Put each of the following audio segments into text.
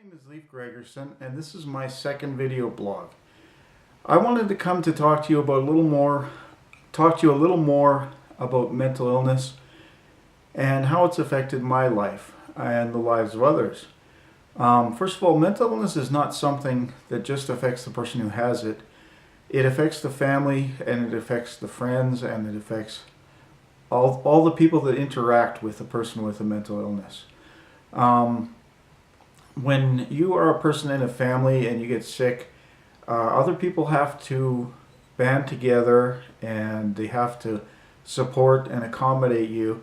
name is Leif Gregerson, and this is my second video blog. I wanted to come to talk to you about a little more about mental illness and how it's affected my life and the lives of others. First of all, mental illness is not something that just affects the person who has it. It affects the family, and it affects the friends, and it affects all the people that interact with a person with a mental illness. When you are a person in a family and you get sick, other people have to band together and they have to support and accommodate you.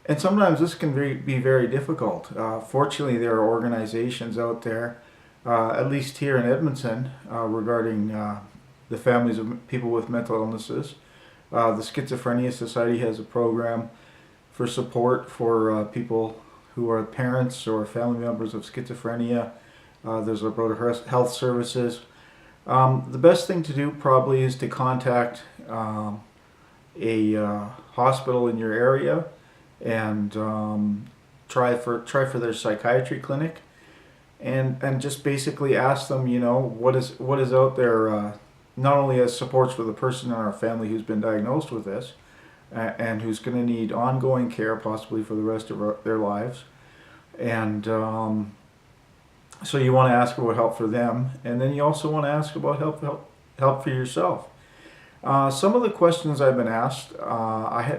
And sometimes this can be very difficult. Fortunately, there are organizations out there, at least here in Edmonton, regarding the families of people with mental illnesses. The Schizophrenia Society has a program for support for people who are parents or family members of schizophrenia. There's a Board of Health Services. The best thing to do probably is to contact a hospital in your area and try for their psychiatry clinic, and just basically ask them, what is out there, not only as supports for the person in our family who's been diagnosed with this, and who's going to need ongoing care possibly for the rest of their lives. And so you want to ask about help for them, and then you also want to ask about help for yourself. Some of the questions I've been asked,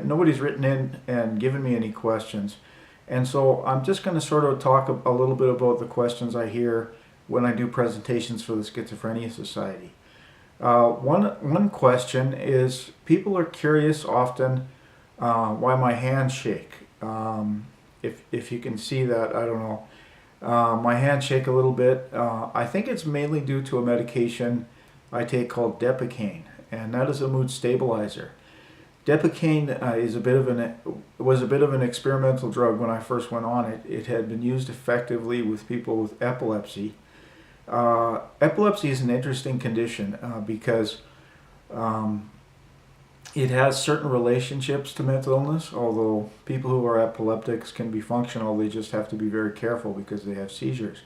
nobody's written in and given me any questions, and so I'm just going to sort of talk a little bit about the questions I hear when I do presentations for the Schizophrenia Society. One question is, people are curious often why my hands shake. If you can see that, I don't know. My hands shake a little bit. I think it's mainly due to a medication I take called Depakote, and that is a mood stabilizer. Depakote was a bit of an experimental drug when I first went on it. It had been used effectively with people with epilepsy. Epilepsy is an interesting condition because it has certain relationships to mental illness, although people who are epileptics can be functional. They just have to be very careful because they have seizures.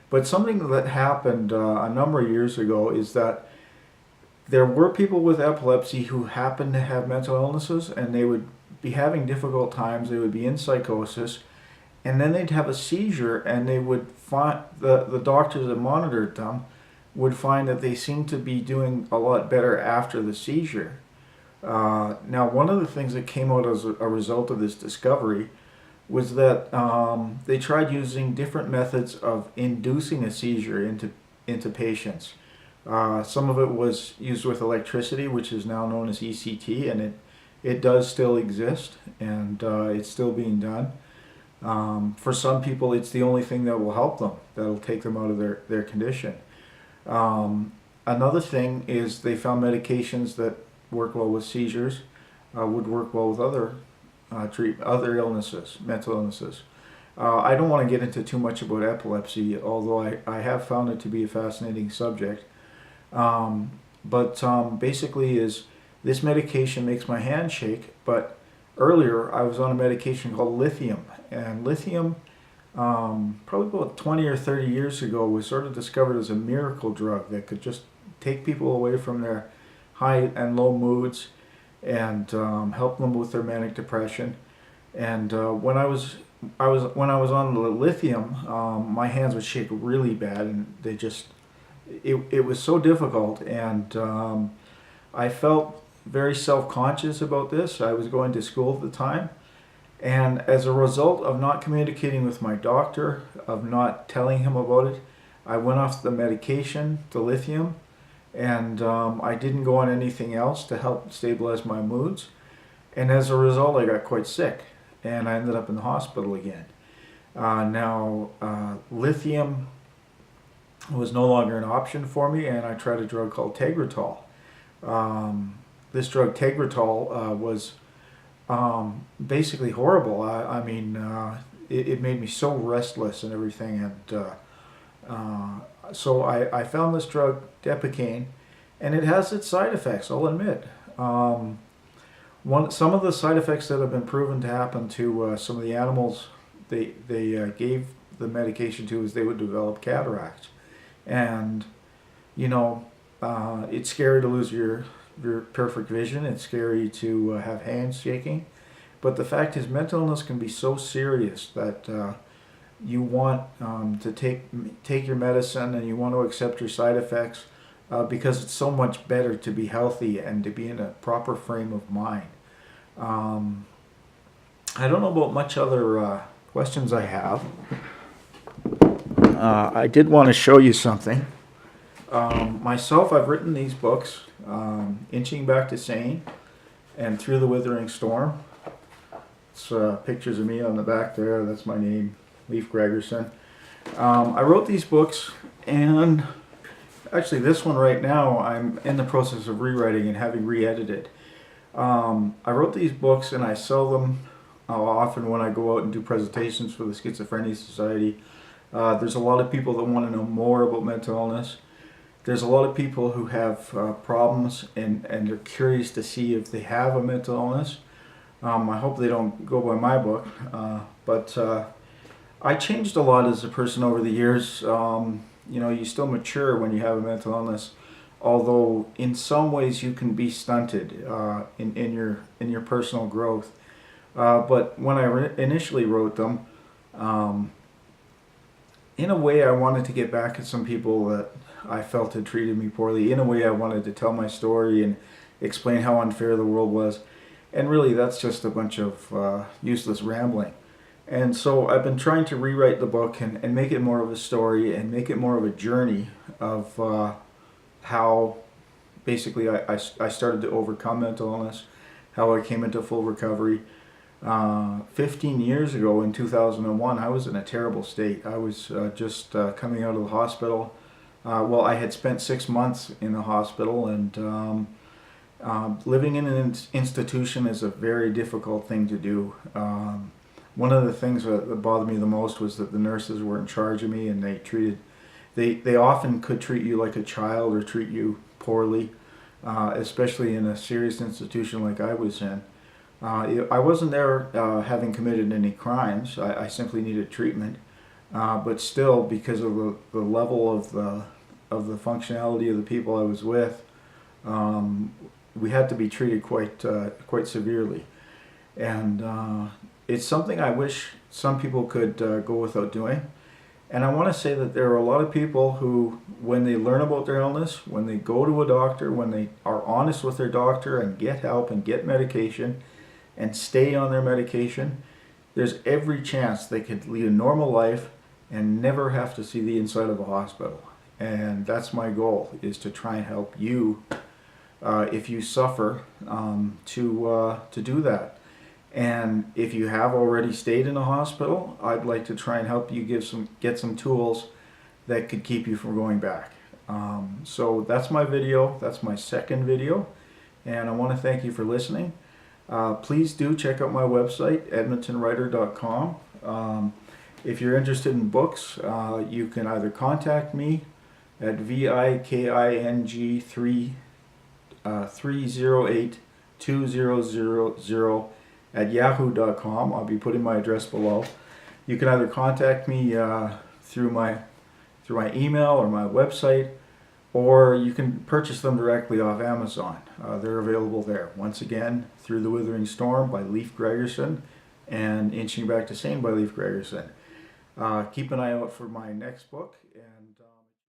But something that happened a number of years ago is that there were people with epilepsy who happened to have mental illnesses, and they would be having difficult times. They would be in psychosis, and then they'd have a seizure, and they would find, the doctors that monitored them would find that they seemed to be doing a lot better after the seizure. Now, one of the things that came out as a result of this discovery was that they tried using different methods of inducing a seizure into patients. Some of it was used with electricity, which is now known as ECT, and it does still exist, and it's still being done. For some people, it's the only thing that will help them, that'll take them out of their condition. Another thing is they found medications that work well with seizures would work well with other illnesses, mental illnesses. I don't want to get into too much about epilepsy, although I have found it to be a fascinating subject. Basically is this medication makes my hand shake, but earlier I was on a medication called lithium, and lithium probably about 20 or 30 years ago was sort of discovered as a miracle drug that could just take people away from their high and low moods and help them with their manic depression. And when I was on the lithium, my hands would shake really bad, and it was so difficult, and I felt very self-conscious about this. I was going to school at the time, and as a result of not communicating with my doctor, of not telling him about it, I went off the medication, the lithium, and I didn't go on anything else to help stabilize my moods. And as a result, I got quite sick, and I ended up in the hospital again. Lithium was no longer an option for me, and I tried a drug called Tegretol. This drug, Tegretol, was basically horrible. It made me so restless and everything, and so I found this drug, Depakote, and it has its side effects, I'll admit. Some of the side effects that have been proven to happen to some of the animals they gave the medication to is they would develop cataracts. And, you know, it's scary to lose your perfect vision. It's scary to have hands shaking. But the fact is, mental illness can be so serious that you want to take your medicine, and you want to accept your side effects because it's so much better to be healthy and to be in a proper frame of mind. I don't know about much other questions I have. I did want to show you something. Myself, I've written these books, Inching Back to Sane and Through the Withering Storm. It's pictures of me on the back there. That's my name, Leif Gregerson. I wrote these books, and actually this one right now I'm in the process of rewriting and having re-edited. I wrote these books and I sell them often when I go out and do presentations for the Schizophrenia Society. There's a lot of people that want to know more about mental illness. There's a lot of people who have problems and they're curious to see if they have a mental illness. I hope they don't go by my book, but I changed a lot as a person over the years. You know, you still mature when you have a mental illness, although in some ways you can be stunted in your personal growth. But when I initially wrote them, in a way I wanted to get back at some people that I felt had treated me poorly. In a way I wanted to tell my story and explain how unfair the world was. And really that's just a bunch of useless rambling. And so I've been trying to rewrite the book and make it more of a story and make it more of a journey of how basically I started to overcome mental illness, how I came into full recovery. 15 years ago in 2001, I was in a terrible state. I was just coming out of the hospital. Well, I had spent 6 months in the hospital, and living in an institution is a very difficult thing to do. One of the things that bothered me the most was that the nurses were in charge of me, and they often could treat you like a child or treat you poorly, especially in a serious institution like I was in. I wasn't there having committed any crimes. I simply needed treatment, but still, because of the level of the functionality of the people I was with, we had to be treated quite severely, and it's something I wish some people could go without doing. And I want to say that there are a lot of people who, when they learn about their illness, when they go to a doctor, when they are honest with their doctor and get help and get medication and stay on their medication, there's every chance they could lead a normal life and never have to see the inside of a hospital. And that's my goal, is to try and help you, if you suffer, to do that. And if you have already stayed in a hospital, I'd like to try and help you get some tools that could keep you from going back. So that's my video. That's my second video, and I want to thank you for listening. Please do check out my website, edmontonwriter.com. If you're interested in books, you can either contact me at VIKING3082000 at yahoo.com. I'll be putting my address below. You can either contact me through my email or my website, or you can purchase them directly off Amazon. They're available there. Once again, Through the Withering Storm by Leif Gregerson and Inching Back to Sane by Leif Gregerson. Keep an eye out for my next book, and